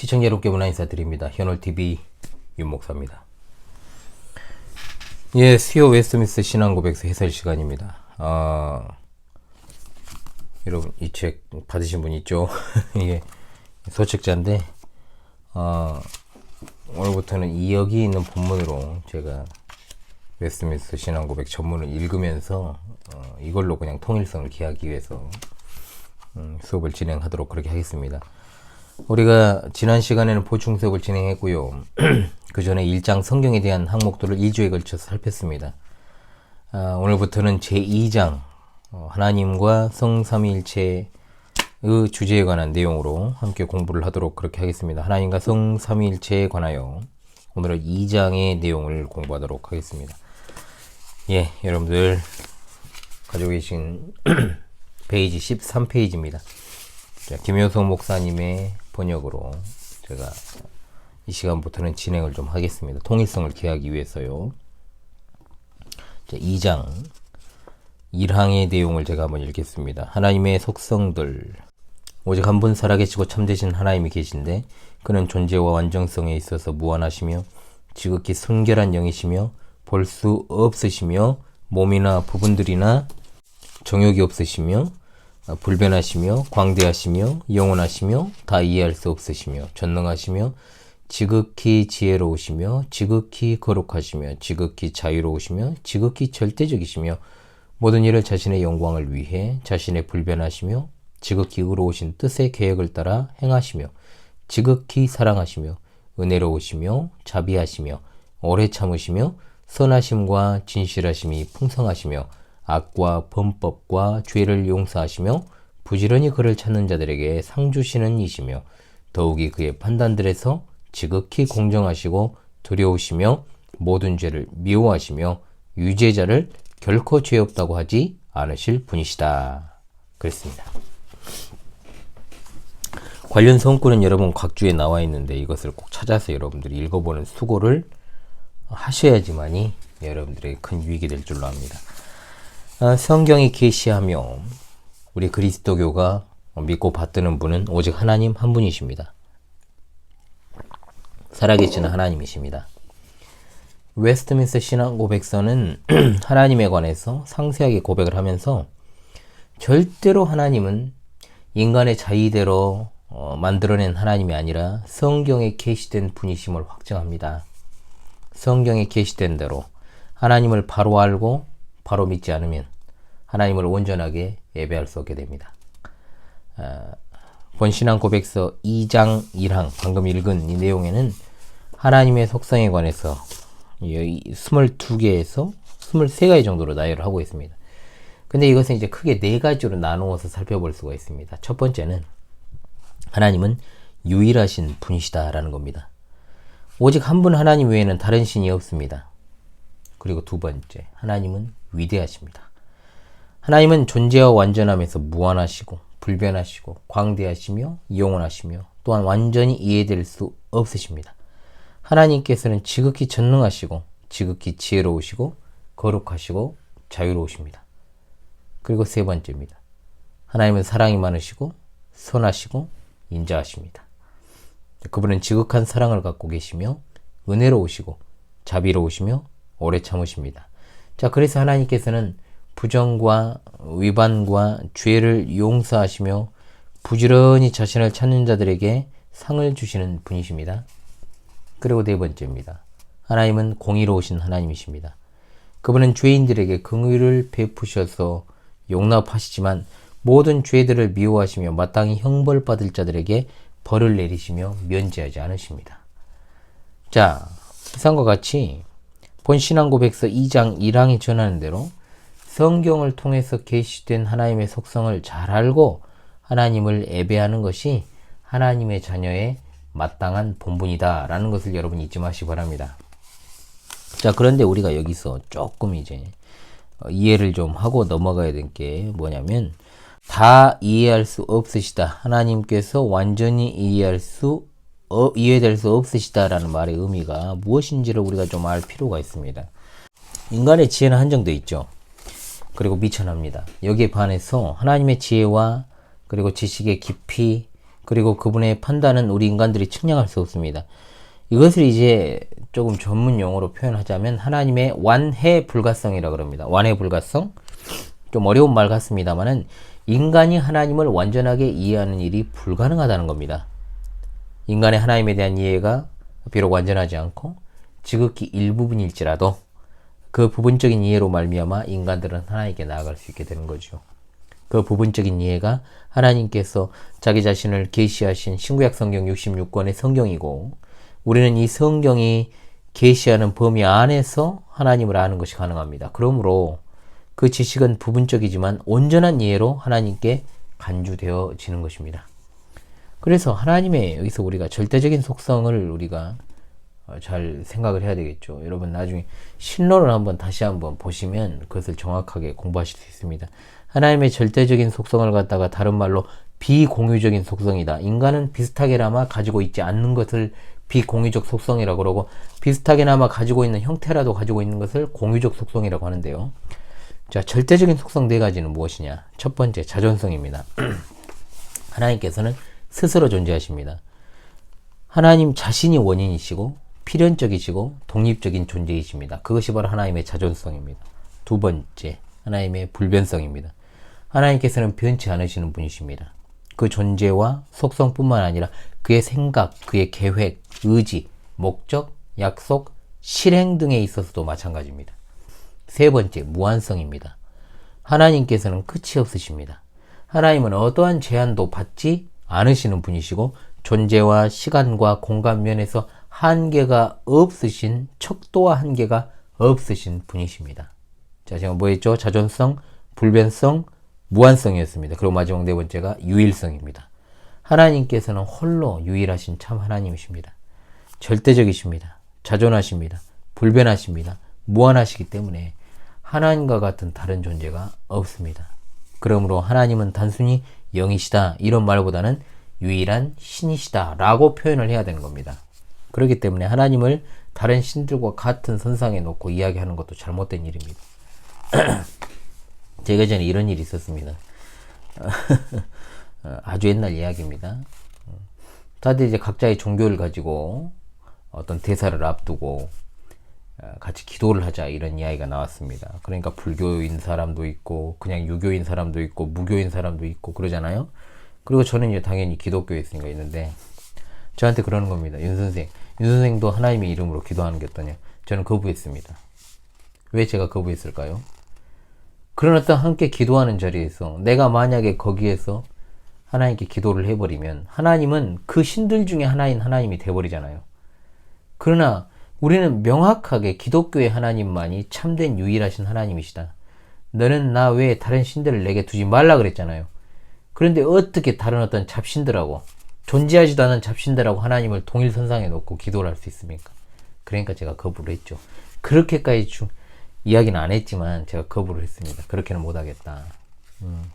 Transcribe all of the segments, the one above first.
시청자 여러분께 문화 인사드립니다. 현월TV 윤목사입니다. 예, 수요 웨스트민스터 신앙고백서 해설 시간입니다. 여러분 이 책 받으신 분 있죠? 이게 소책자인데 오늘부터는 여기 있는 본문으로 제가 웨스트민스터 신앙고백 전문을 읽으면서 이걸로 그냥 통일성을 기하기 위해서 수업을 진행하도록 그렇게 하겠습니다. 우리가 지난 시간에는 보충 수업을 진행했고요. 그 전에 1장 성경에 대한 항목들을 2주에 걸쳐서 살폈습니다. 오늘부터는 제2장 하나님과 성삼위일체의 주제에 관한 내용으로 함께 공부를 하도록 그렇게 하겠습니다. 하나님과 성삼위일체에 관하여 오늘은 2장의 내용을 공부하도록 하겠습니다. 예, 여러분들 가지고 계신 페이지 13페이지입니다. 김효성 목사님의 번역으로 제가 이 시간부터는 진행을 좀 하겠습니다. 통일성을 기하기 위해서요. 2장 1항의 내용을 제가 한번 읽겠습니다. 하나님의 속성들. 오직 한 분 살아계시고 참되신 하나님이 계신데 그는 존재와 완전성에 있어서 무한하시며 지극히 순결한 영이시며 볼 수 없으시며 몸이나 부분들이나 정욕이 없으시며 불변하시며 광대하시며 영원하시며 다 이해할 수 없으시며 전능하시며 지극히 지혜로우시며 지극히 거룩하시며 지극히 자유로우시며 지극히 절대적이시며 모든 일을 자신의 영광을 위해 자신의 불변하시며 지극히 의로우신 뜻의 계획을 따라 행하시며 지극히 사랑하시며 은혜로우시며 자비하시며 오래 참으시며 선하심과 진실하심이 풍성하시며 악과 범법과 죄를 용서하시며 부지런히 그를 찾는 자들에게 상 주시는 이시며 더욱이 그의 판단들에서 지극히 공정하시고 두려우시며 모든 죄를 미워하시며 유죄자를 결코 죄 없다고 하지 않으실 분이시다. 그랬습니다. 관련 성구는 여러분 각주에 나와 있는데 이것을 꼭 찾아서 여러분들이 읽어보는 수고를 하셔야지만이 여러분들에게 큰 유익이 될 줄로 압니다. 성경이 계시하며 우리 그리스도교가 믿고 받드는 분은 오직 하나님 한 분이십니다. 살아계시는 하나님이십니다. 웨스트민스터 신앙고백서는 하나님에 관해서 상세하게 고백을 하면서 절대로 하나님은 인간의 자의대로 만들어낸 하나님이 아니라 성경에 계시된 분이심을 확증합니다. 성경에 계시된 대로 하나님을 바로 알고 바로 믿지 않으면 하나님을 온전하게 예배할 수 없게 됩니다. 본 신앙고백서 2장 1항 방금 읽은 이 내용에는 하나님의 속성에 관해서 22개에서 23가지 정도로 나열을 하고 있습니다. 근데 이것은 이제 크게 4가지로 나누어서 살펴볼 수가 있습니다. 첫 번째는 하나님은 유일하신 분이시다라는 겁니다. 오직 한 분 하나님 외에는 다른 신이 없습니다. 그리고 두 번째, 하나님은 위대하십니다. 하나님은 존재와 완전함에서 무한하시고 불변하시고 광대하시며 영원하시며 또한 완전히 이해될 수 없으십니다. 하나님께서는 지극히 전능하시고 지극히 지혜로우시고 거룩하시고 자유로우십니다. 그리고 세 번째입니다. 하나님은 사랑이 많으시고 선하시고 인자하십니다. 그분은 지극한 사랑을 갖고 계시며 은혜로우시고 자비로우시며 오래 참으십니다. 자, 그래서 하나님께서는 부정과 위반과 죄를 용서하시며 부지런히 자신을 찾는 자들에게 상을 주시는 분이십니다. 그리고 네 번째입니다. 하나님은 공의로우신 하나님이십니다. 그분은 죄인들에게 긍휼을 베푸셔서 용납하시지만 모든 죄들을 미워하시며 마땅히 형벌받을 자들에게 벌을 내리시며 면제하지 않으십니다. 자, 이상과 같이 본 신앙고백서 2장 1항에 전하는 대로 성경을 통해서 계시된 하나님의 속성을 잘 알고 하나님을 예배하는 것이 하나님의 자녀의 마땅한 본분이다 라는 것을 여러분 잊지 마시기 바랍니다. 자, 그런데 우리가 여기서 조금 이제 이해를 좀 하고 넘어가야 될 게 뭐냐면 다 이해할 수 없으시다. 하나님께서 완전히 이해될 수 없으시다라는 말의 의미가 무엇인지를 우리가 좀 알 필요가 있습니다. 인간의 지혜는 한정되어 있죠. 그리고 미천합니다. 여기에 반해서 하나님의 지혜와 그리고 지식의 깊이 그리고 그분의 판단은 우리 인간들이 측량할 수 없습니다. 이것을 이제 조금 전문 용어로 표현하자면 하나님의 완해 불가성이라고 그럽니다. 완해 불가성? 좀 어려운 말 같습니다만은 인간이 하나님을 완전하게 이해하는 일이 불가능하다는 겁니다. 인간의 하나님에 대한 이해가 비록 완전하지 않고 지극히 일부분일지라도 그 부분적인 이해로 말미암아 인간들은 하나님께 나아갈 수 있게 되는 거죠. 그 부분적인 이해가 하나님께서 자기 자신을 계시하신 신구약 성경 66권의 성경이고 우리는 이 성경이 계시하는 범위 안에서 하나님을 아는 것이 가능합니다. 그러므로 그 지식은 부분적이지만 온전한 이해로 하나님께 간주되어지는 것입니다. 그래서 하나님의 여기서 우리가 절대적인 속성을 우리가 잘 생각을 해야 되겠죠. 여러분 나중에 신론을 다시 한번 보시면 그것을 정확하게 공부하실 수 있습니다. 하나님의 절대적인 속성을 갖다가 다른 말로 비공유적인 속성이다. 인간은 비슷하게나마 가지고 있지 않는 것을 비공유적 속성이라고 그러고 비슷하게나마 가지고 있는 형태라도 가지고 있는 것을 공유적 속성이라고 하는데요. 자, 절대적인 속성 네 가지는 무엇이냐? 첫 번째, 자존성입니다. 하나님께서는 스스로 존재하십니다. 하나님 자신이 원인이시고 필연적이시고 독립적인 존재이십니다. 그것이 바로 하나님의 자존성입니다. 두 번째, 하나님의 불변성입니다. 하나님께서는 변치 않으시는 분이십니다. 그 존재와 속성뿐만 아니라 그의 생각, 그의 계획, 의지, 목적, 약속, 실행 등에 있어서도 마찬가지입니다. 세 번째, 무한성입니다. 하나님께서는 끝이 없으십니다. 하나님은 어떠한 제한도 받지 않으시는 분이시고 존재와 시간과 공간 면에서 한계가 없으신, 척도와 한계가 없으신 분이십니다. 자, 제가 뭐 했죠? 자존성, 불변성, 무한성이었습니다. 그리고 마지막 네 번째가 유일성입니다. 하나님께서는 홀로 유일하신 참 하나님이십니다. 절대적이십니다. 자존하십니다. 불변하십니다. 무한하시기 때문에 하나님과 같은 다른 존재가 없습니다. 그러므로 하나님은 단순히 영이시다 이런 말보다는 유일한 신이시다 라고 표현을 해야 되는 겁니다. 그렇기 때문에 하나님을 다른 신들과 같은 선상에 놓고 이야기하는 것도 잘못된 일입니다. 제가 전에 이런 일이 있었습니다. 아주 옛날 이야기입니다. 다들 이제 각자의 종교를 가지고 어떤 대사를 앞두고 같이 기도를 하자 이런 이야기가 나왔습니다. 그러니까 불교인 사람도 있고 그냥 유교인 사람도 있고 무교인 사람도 있고 그러잖아요. 그리고 저는 이제 당연히 기독교에 있으니까 있는데 저한테 그러는 겁니다. 윤 선생도 하나님의 이름으로 기도하는 게 어떠냐. 저는 거부했습니다. 왜 제가 거부했을까요? 그런 어떤 함께 기도하는 자리에서 내가 만약에 거기에서 하나님께 기도를 해버리면 하나님은 그 신들 중에 하나인 하나님이 돼버리잖아요. 그러나 우리는 명확하게 기독교의 하나님만이 참된 유일하신 하나님이시다. 너는 나 외에 다른 신들을 내게 두지 말라 그랬잖아요. 그런데 어떻게 다른 어떤 잡신들하고 존재하지도 않은 잡신들하고 하나님을 동일선상에 놓고 기도를 할 수 있습니까? 그러니까 제가 거부를 했죠. 그렇게까지 이야기는 안 했지만 제가 거부를 했습니다. 그렇게는 못하겠다.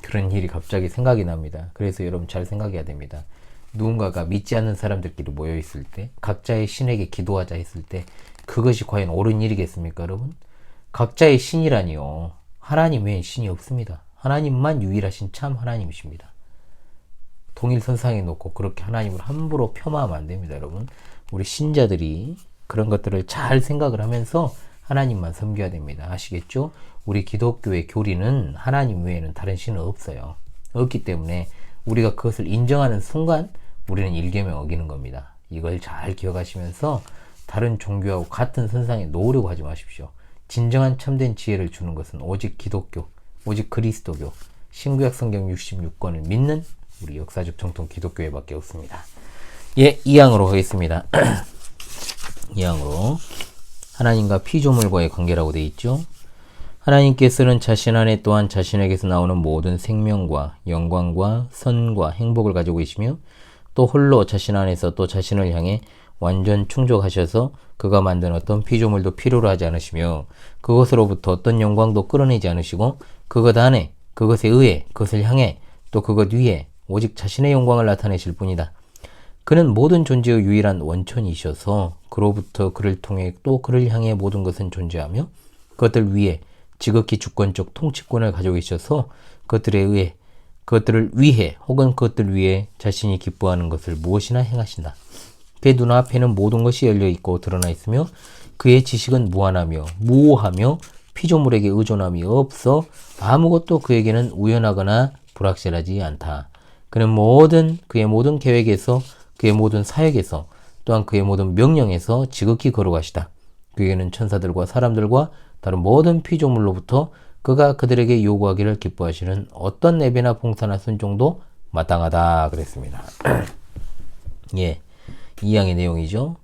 그런 일이 갑자기 생각이 납니다. 그래서 여러분 잘 생각해야 됩니다. 누군가가 믿지 않는 사람들끼리 모여있을 때 각자의 신에게 기도하자 했을 때 그것이 과연 옳은 일이겠습니까 여러분? 각자의 신이라니요. 하나님 외엔 신이 없습니다. 하나님만 유일하신 참 하나님이십니다. 동일선상에 놓고 그렇게 하나님을 함부로 폄하하면 안 됩니다 여러분. 우리 신자들이 그런 것들을 잘 생각을 하면서 하나님만 섬겨야 됩니다. 아시겠죠? 우리 기독교의 교리는 하나님 외에는 다른 신은 없어요. 없기 때문에 우리가 그것을 인정하는 순간 우리는 일계명 어기는 겁니다. 이걸 잘 기억하시면서 다른 종교하고 같은 선상에 놓으려고 하지 마십시오. 진정한 참된 지혜를 주는 것은 오직 기독교, 오직 그리스도교, 신구약 성경 66권을 믿는 우리 역사적 정통 기독교회밖에 없습니다. 예, 2항으로 가겠습니다. 2항으로 하나님과 피조물과의 관계라고 되어 있죠. 하나님께서는 자신 안에 또한 자신에게서 나오는 모든 생명과 영광과 선과 행복을 가지고 계시며 또 홀로 자신 안에서 또 자신을 향해 완전 충족하셔서 그가 만든 어떤 피조물도 필요로 하지 않으시며 그것으로부터 어떤 영광도 끌어내지 않으시고 그것 안에 그것에 의해 그것을 향해 또 그것 위에 오직 자신의 영광을 나타내실 뿐이다. 그는 모든 존재의 유일한 원천이셔서 그로부터 그를 통해 또 그를 향해 모든 것은 존재하며 그것들 위에 지극히 주권적 통치권을 가지고 계셔서 그것들에 의해 그것들을 위해 혹은 그것들 위해 자신이 기뻐하는 것을 무엇이나 행하신다. 그의 눈앞에는 모든 것이 열려있고 드러나 있으며 그의 지식은 무한하며 무오하며 피조물에게 의존함이 없어 아무것도 그에게는 우연하거나 불확실하지 않다. 그는 그의 모든 계획에서 그의 모든 사역에서 또한 그의 모든 명령에서 지극히 거룩하시다. 그에게는 천사들과 사람들과 다른 모든 피조물로부터 그가 그들에게 요구하기를 기뻐하시는 어떤 예배나 봉사나 순종도 마땅하다 그랬습니다. 예, 2항의 내용이죠.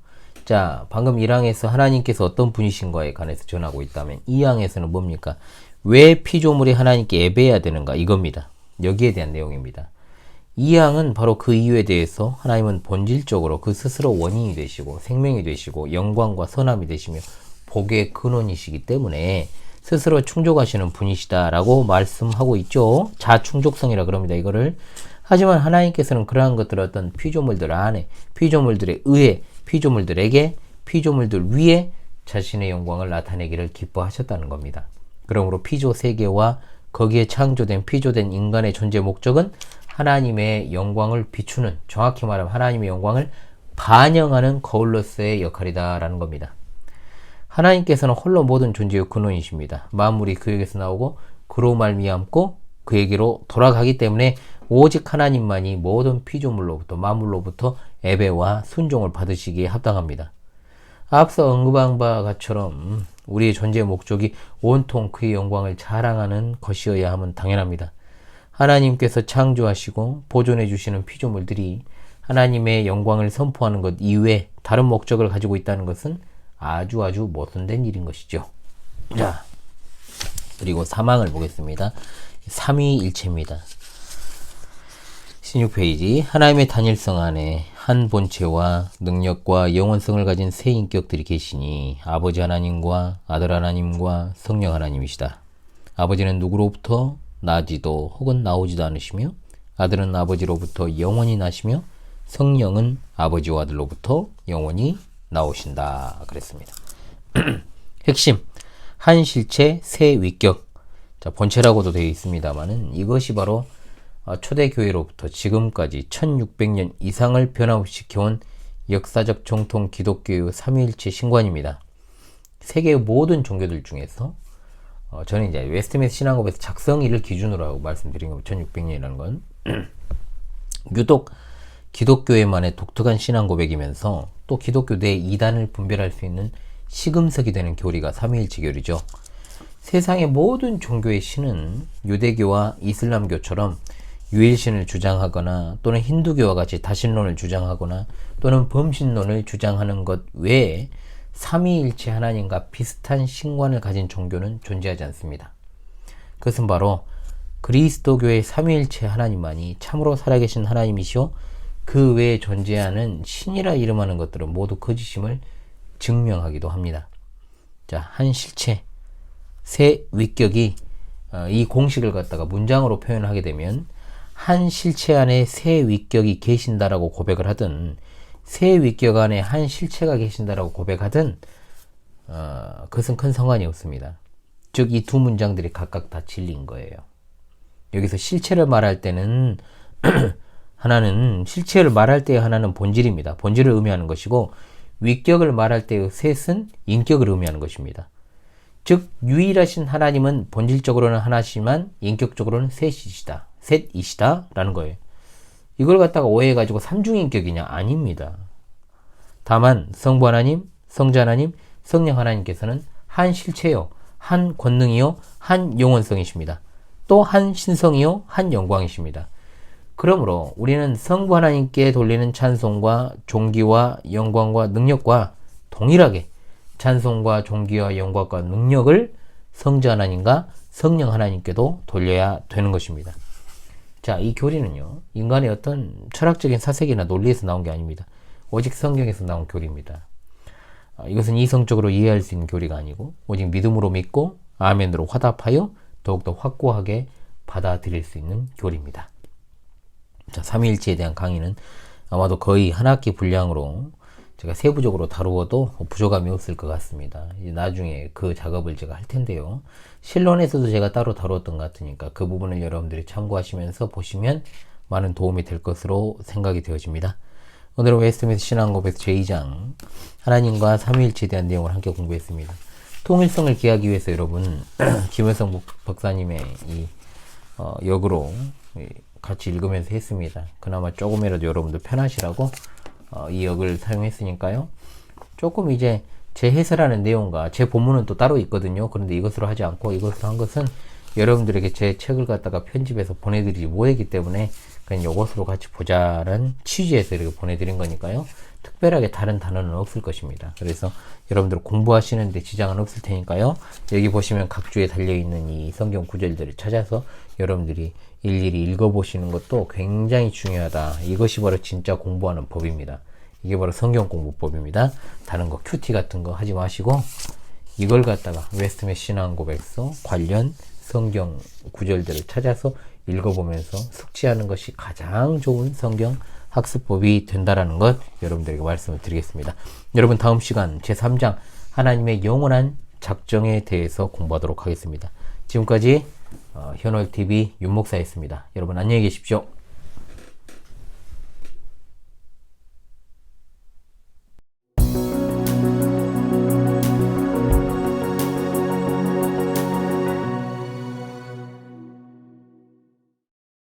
자, 방금 1항에서 하나님께서 어떤 분이신가에 관해서 전하고 있다면 2항에서는 뭡니까? 왜 피조물이 하나님께 예배해야 되는가? 이겁니다. 여기에 대한 내용입니다. 2항은 바로 그 이유에 대해서 하나님은 본질적으로 그 스스로 원인이 되시고 생명이 되시고 영광과 선함이 되시며 복의 근원이시기 때문에 스스로 충족하시는 분이시다라고 말씀하고 있죠. 자충족성이라 그럽니다. 이거를. 하지만 하나님께서는 그러한 것들을 어떤 피조물들 안에, 피조물들에 의해, 피조물들에게, 피조물들 위에 자신의 영광을 나타내기를 기뻐하셨다는 겁니다. 그러므로 피조 세계와 거기에 창조된 피조된 인간의 존재 목적은 하나님의 영광을 비추는, 정확히 말하면 하나님의 영광을 반영하는 거울로서의 역할이다라는 겁니다. 하나님께서는 홀로 모든 존재의 근원이십니다. 만물이 그에게서 나오고 그로 말미암고 그에게로 돌아가기 때문에 오직 하나님만이 모든 피조물로부터 만물로부터 예배와 순종을 받으시기에 합당합니다. 앞서 언급한 바처럼 우리의 존재의 목적이 온통 그의 영광을 자랑하는 것이어야 함은 당연합니다. 하나님께서 창조하시고 보존해 주시는 피조물들이 하나님의 영광을 선포하는 것 이외에 다른 목적을 가지고 있다는 것은 아주 모순된 일인 것이죠. 자, 그리고 3항을 보겠습니다. 삼위일체입니다. 16페이지. 하나님의 단일성 안에 한 본체와 능력과 영원성을 가진 세 인격들이 계시니 아버지 하나님과 아들 하나님과 성령 하나님이시다. 아버지는 누구로부터 나지도 혹은 나오지도 않으시며 아들은 아버지로부터 영원히 나시며 성령은 아버지와 아들로부터 영원히 나오신다 그랬습니다. 핵심 한 실체 세 위격. 자, 본체라고도 되어 있습니다만은 이것이 바로 초대교회로부터 지금까지 1600년 이상을 변함없이 지켜온 역사적 정통 기독교의 삼위일체 신관입니다. 세계의 모든 종교들 중에서 저는 이제 웨스트민스터 신앙법에서 작성일을 기준으로 하고 말씀드린 겁니다. 1600년이라는 건 유독 기독교에만의 독특한 신앙 고백이면서 또 기독교 내 이단을 분별할 수 있는 시금석이 되는 교리가 삼위일체 교리죠. 세상의 모든 종교의 신은 유대교와 이슬람교처럼 유일신을 주장하거나 또는 힌두교와 같이 다신론을 주장하거나 또는 범신론을 주장하는 것 외에 삼위일체 하나님과 비슷한 신관을 가진 종교는 존재하지 않습니다. 그것은 바로 그리스도교의 삼위일체 하나님만이 참으로 살아계신 하나님이시오 그 외에 존재하는 신이라 이름하는 것들은 모두 거짓임을 증명하기도 합니다. 자, 한 실체, 세 위격이 이 공식을 갖다가 문장으로 표현하게 되면 한 실체 안에 세 위격이 계신다라고 고백을 하든 세 위격 안에 한 실체가 계신다라고 고백하든 그것은 큰 상관이 없습니다. 즉, 이 두 문장들이 각각 다 진리인 거예요. 여기서 실체를 말할 때는 하나는 실체를 말할 때의 하나는 본질입니다. 본질을 의미하는 것이고 위격을 말할 때의 셋은 인격을 의미하는 것입니다. 즉 유일하신 하나님은 본질적으로는 하나시지만 인격적으로는 셋이시다 라는 거예요. 이걸 갖다가 오해해가지고 삼중인격이냐? 아닙니다. 다만 성부 하나님, 성자 하나님, 성령 하나님께서는 한 실체요, 한 권능이요, 한 영원성이십니다. 또 한 신성이요, 한 영광이십니다. 그러므로 우리는 성부 하나님께 돌리는 찬송과 존귀와 영광과 능력과 동일하게 찬송과 존귀와 영광과 능력을 성자 하나님과 성령 하나님께도 돌려야 되는 것입니다. 자, 이 교리는요, 인간의 어떤 철학적인 사색이나 논리에서 나온 게 아닙니다. 오직 성경에서 나온 교리입니다. 이것은 이성적으로 이해할 수 있는 교리가 아니고 오직 믿음으로 믿고 아멘으로 화답하여 더욱더 확고하게 받아들일 수 있는 교리입니다. 자, 삼위일체에 대한 강의는 아마도 거의 한 학기 분량으로 제가 세부적으로 다루어도 부족함이 없을 것 같습니다. 이제 나중에 그 작업을 제가 할 텐데요. 실론에서도 제가 따로 다루었던 것 같으니까 그 부분을 여러분들이 참고하시면서 보시면 많은 도움이 될 것으로 생각이 되어집니다. 오늘은 웨스트민스터 신앙고백서 제2장 하나님과 삼위일체에 대한 내용을 함께 공부했습니다. 통일성을 기하기 위해서 여러분 김효성 박사님의 이 역으로 같이 읽으면서 했습니다. 그나마 조금이라도 여러분들 편하시라고 이 역을 사용했으니까요. 조금 이제 제 해설하는 내용과 제 본문은 또 따로 있거든요. 그런데 이것으로 하지 않고 이것으로 한 것은 여러분들에게 제 책을 갖다가 편집해서 보내드리지 못했기 때문에 그냥 이것으로 같이 보자는 취지에서 이렇게 보내드린 거니까요. 특별하게 다른 단어는 없을 것입니다. 그래서 여러분들 공부하시는데 지장은 없을 테니까요. 여기 보시면 각 주에 달려있는 이 성경 구절들을 찾아서 여러분들이 일일이 읽어보시는 것도 굉장히 중요하다. 이것이 바로 진짜 공부하는 법입니다. 이게 바로 성경 공부법입니다. 다른 거 큐티 같은 거 하지 마시고 이걸 갖다가 웨스트민스터 신앙고백서 관련 성경 구절들을 찾아서 읽어보면서 숙지하는 것이 가장 좋은 성경 학습법이 된다라는 것 여러분들에게 말씀을 드리겠습니다. 여러분 다음 시간 제3장 하나님의 영원한 작정에 대해서 공부하도록 하겠습니다. 지금까지 현월TV 윤목사였습니다. 여러분 안녕히 계십시오.